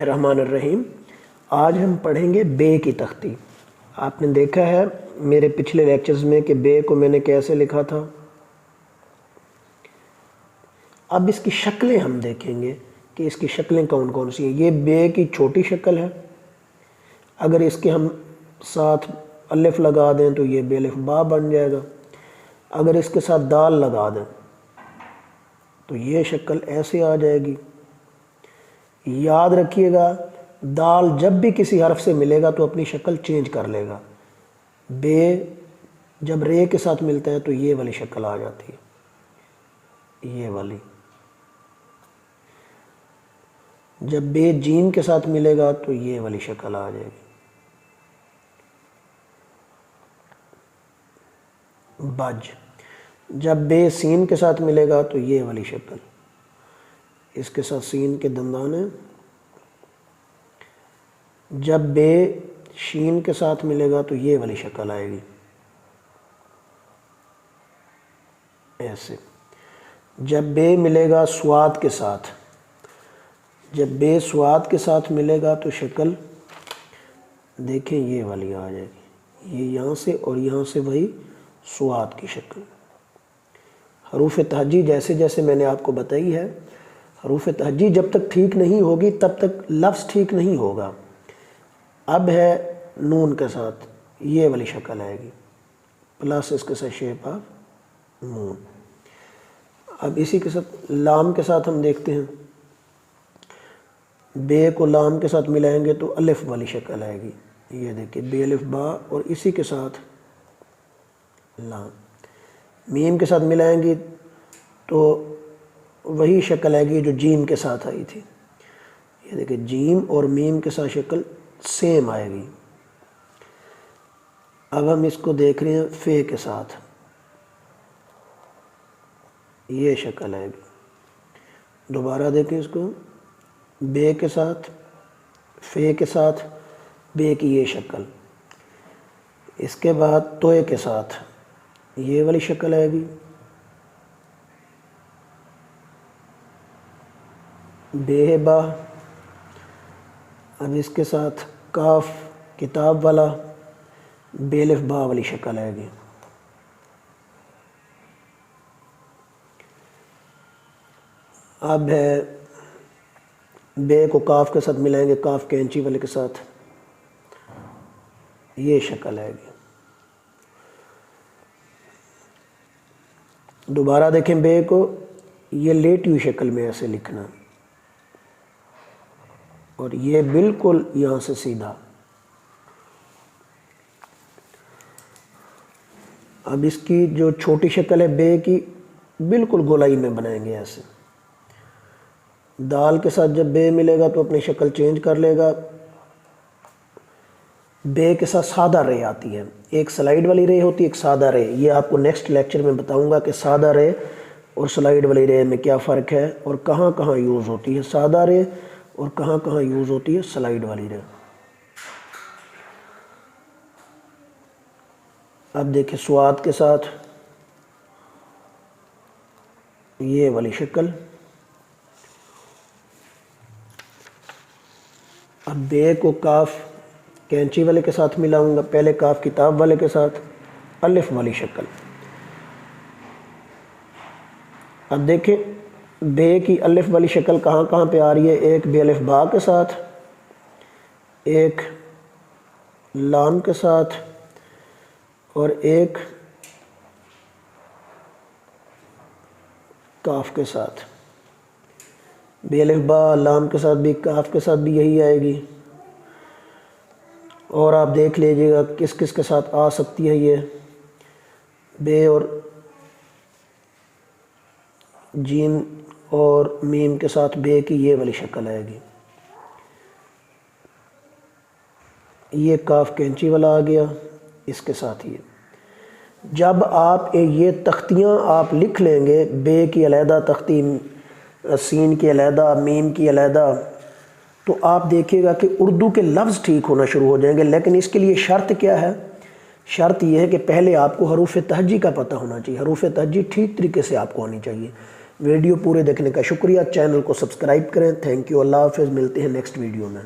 रहमान रहीम। आज हम पढ़ेंगे बे की तख्ती। आपने देखा है मेरे पिछले लेक्चर्स में कि बे को मैंने कैसे लिखा था। अब इसकी शक्लें हम देखेंगे कि इसकी शक्लें कौन कौन सी हैं। ये बे की छोटी शक्ल है। अगर इसके हम साथ अलिफ लगा दें तो ये बे अलिफ बा बन जाएगा। अगर इसके साथ दाल लगा दें तो ये शक्ल ऐसे आ जाएगी। याद रखिएगा, दाल जब भी किसी हर्फ से मिलेगा तो अपनी शक्ल चेंज कर लेगा। बे जब रे के साथ मिलता है तो ये वाली शक्ल आ जाती है, ये वाली। जब बे जीम के साथ मिलेगा तो ये वाली शक्ल आ जाएगी। बज। जब बे सीन के साथ मिलेगा तो ये वाली शक्ल, इसके साथ सीन के दंदाने। जब बे शीन के साथ मिलेगा तो ये वाली शक्ल आएगी, ऐसे। जब बे मिलेगा स्वाद के साथ, जब बे स्वाद के साथ मिलेगा तो शक्ल देखें ये वाली आ जाएगी। ये यहाँ से और यहाँ से वही स्वाद की शक्ल। हरूफ तहजी जैसे जैसे मैंने आपको बताई है, हरूफ तहजी जब तक ठीक नहीं होगी तब तक लफ्ज़ ठीक नहीं होगा। अब है नून के साथ ये वाली शक्ल आएगी, प्लस इसके साथ शेप ऑफ नून। अब इसी के साथ लाम के साथ हम देखते हैं, बे को लाम के साथ मिलाएंगे तो अलिफ वाली शक्ल आएगी। ये देखिए बे अलिफ बा और इसी के साथ लाम। मीम के साथ मिलाएंगे तो वही शक्ल आएगी जो जीम के साथ आई थी। ये देखिए जीम और मीम के साथ शक्ल सेम आएगी। अब हम इसको देख रहे हैं फे के साथ, ये शक्ल आएगी। दोबारा देखें इसको, बे के साथ, फे के साथ, बे की ये शक्ल। इसके बाद तोए के साथ ये वाली शक्ल आएगी। बेहबा। अब इसके साथ काफ किताब वाला बेलिफ बा वाली शक्ल आएगी। अब है बे को काफ के साथ मिलाएंगे, काफ कैंची वाले के साथ, ये शक्ल आएगी। दोबारा देखें बे को, ये लेटी हुई शक्ल में ऐसे लिखना और ये बिल्कुल यहाँ से सीधा। अब इसकी जो छोटी शक्ल है बे की, बिल्कुल गोलाई में बनाएंगे ऐसे। दाल के साथ जब बे मिलेगा तो अपनी शक्ल चेंज कर लेगा। बे के साथ सादा रे आती है, एक स्लाइड वाली रे होती है, एक सादा रे। ये आपको नेक्स्ट लेक्चर में बताऊंगा कि सादा रे और स्लाइड वाली रे में क्या फ़र्क है और कहाँ कहाँ यूज़ होती है सादा रे और कहाँ कहाँ यूज़ होती है स्लाइड वाली रे। अब देखिए स्वाद के साथ ये वाली शक्ल। अब बे को काफ कैंची वाले के साथ मिलाऊंगा, पहले काफ किताब वाले के साथ, अलिफ वाली शक्ल। अब देखें बे की अलिफ वाली शक्ल कहाँ कहाँ पे आ रही है। एक बे अलिफ बा के साथ, एक लाम के साथ और एक काफ के साथ। बे अलिफ बा लाम के साथ भी, काफ के साथ भी यही आएगी। और आप देख लीजिएगा किस किस के साथ आ सकती है ये। बे और जीम और मीम के साथ बे की ये वाली शक्ल आएगी। ये काफ कैंची वाला आ गया इसके साथ ये। जब आप ये तख्तियाँ आप लिख लेंगे, बे की अलहदा तख्ती, सीन की अलहदा, मीम की अलहदा, तो आप देखिएगा कि उर्दू के लफ्ज़ ठीक होना शुरू हो जाएंगे। लेकिन इसके लिए शर्त क्या है? शर्त यह है कि पहले आपको हरूफ तहजी का पता होना चाहिए। हरूफ तहजी ठीक तरीके से आपको आनी चाहिए। वीडियो पूरे देखने का शुक्रिया। चैनल को सब्सक्राइब करें। Thank you. अल्लाह हाफ़िज़। मिलते हैं नेक्स्ट वीडियो में।